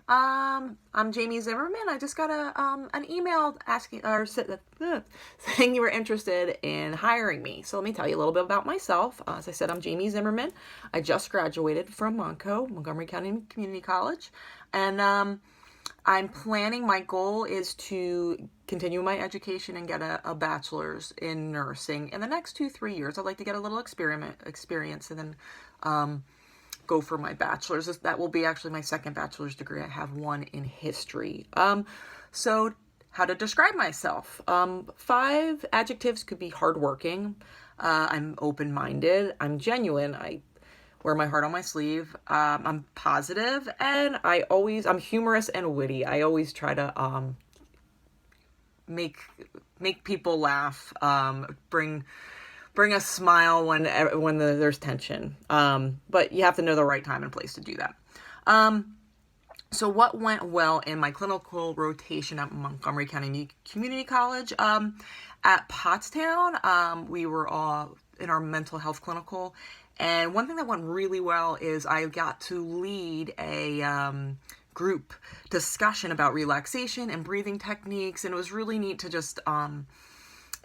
Hi, I'm Jamie Zimmerman. I just got an email asking saying you were interested in hiring me. So let me tell you a little bit about myself. As I said, I'm Jamie Zimmerman. I just graduated from Montgomery County Community College, and I'm planning. My goal is to continue my education and get a bachelor's in nursing in the next 2-3 years. I'd like to get a little experience, and then go for my bachelor's. That will be actually my second bachelor's degree. I have one in history. So how to describe myself? 5 adjectives could be hardworking. I'm open-minded. I'm genuine. I wear my heart on my sleeve. I'm positive, and I'm humorous and witty. I always try to make people laugh. Bring a smile when there's tension. But you have to know the right time and place to do that. So what went well in my clinical rotation at Montgomery County Community College? At Pottstown, we were all in our mental health clinical. And one thing that went really well is I got to lead a group discussion about relaxation and breathing techniques. And it was really neat to just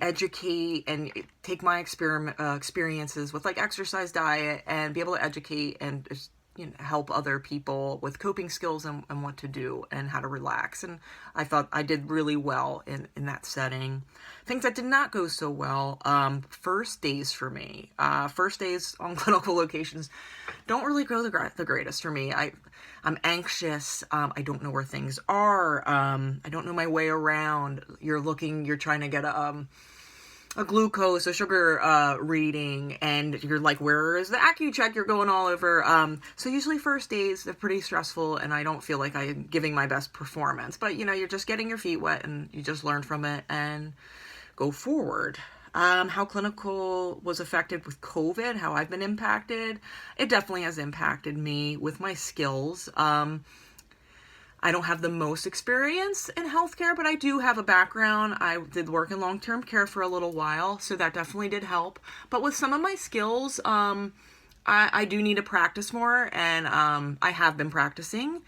educate and take my experiences with like exercise, diet, and be able to educate and just, help other people with coping skills and what to do and how to relax. And I thought I did really well in that setting. Things that did not go so well, first days for me. First days on clinical locations don't really go the greatest for me. I'm anxious. I don't know where things are. I don't know my way around. You're trying to get a glucose, a sugar reading, and you're like, where is the AccuCheck? You're going all over. So usually first days, they're pretty stressful, and I don't feel like I'm giving my best performance. But, you're just getting your feet wet, and you just learn from it and go forward. How clinical was affected with COVID, how I've been impacted. It definitely has impacted me with my skills. I don't have the most experience in healthcare, but I do have a background. I did work in long-term care for a little while, so that definitely did help. But with some of my skills, I do need to practice more, and I have been practicing.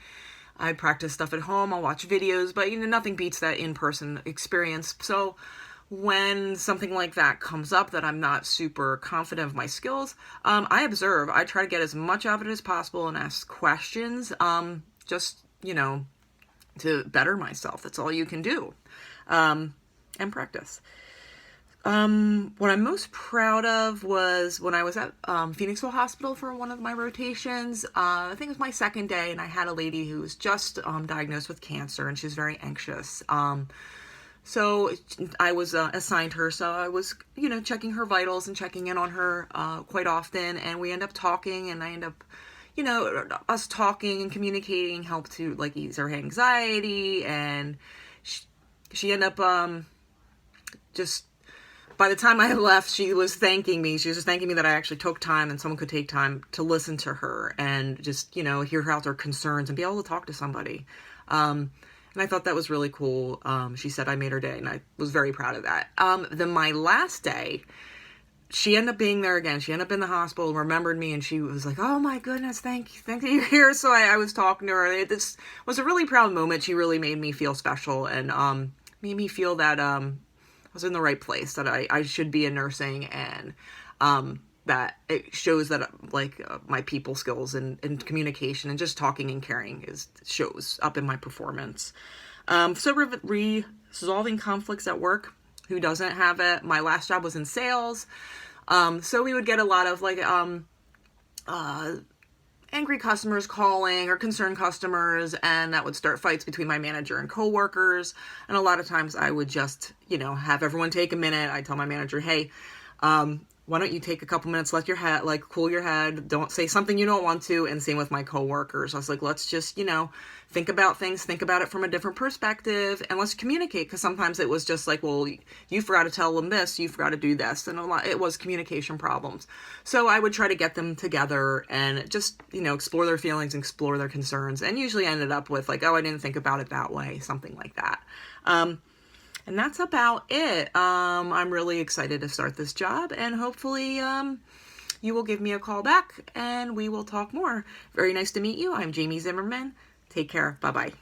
I practice stuff at home. I'll watch videos, but nothing beats that in-person experience. So when something like that comes up that I'm not super confident of my skills, I observe. I try to get as much of it as possible and ask questions. To better myself. That's all you can do. And practice. What I'm most proud of was when I was at Phoenixville Hospital for one of my rotations. I think it was my second day, and I had a lady who was just diagnosed with cancer, and she was very anxious. So I was assigned her, so I was, checking her vitals and checking in on her quite often, and we end up talking, and I end up us talking and communicating helped to like ease her anxiety, and she ended up just by the time I left, she was thanking me. She was just thanking me that I actually took time and someone could take time to listen to her and just, hear her out her concerns and be able to talk to somebody. And I thought that was really cool. She said I made her day, and I was very proud of that. Then my last day, she ended up being there again. She ended up in the hospital and remembered me, and she was like, oh my goodness, thank you, you're here. So I was talking to her. This was a really proud moment. She really made me feel special and made me feel that I was in the right place, that I should be in nursing, and that it shows that my people skills and communication and just talking and caring shows up in my performance. So resolving conflicts at work. Who doesn't have it? My last job was in sales. So we would get a lot of angry customers calling or concerned customers, and that would start fights between my manager and coworkers. And a lot of times I would just, have everyone take a minute. I tell my manager, hey, why don't you take a couple minutes, let your head, cool your head, don't say something you don't want to, and same with my coworkers. I was like, let's just, think about things, think about it from a different perspective, and let's communicate, because sometimes it was just like, well, you forgot to tell them this, you forgot to do this, and it was communication problems. So I would try to get them together and just, explore their feelings, explore their concerns, and usually ended up with oh, I didn't think about it that way, something like that. And that's about it. I'm really excited to start this job, and hopefully you will give me a call back and we will talk more. Very nice to meet you. I'm Jamie Zimmerman. Take care. Bye-bye.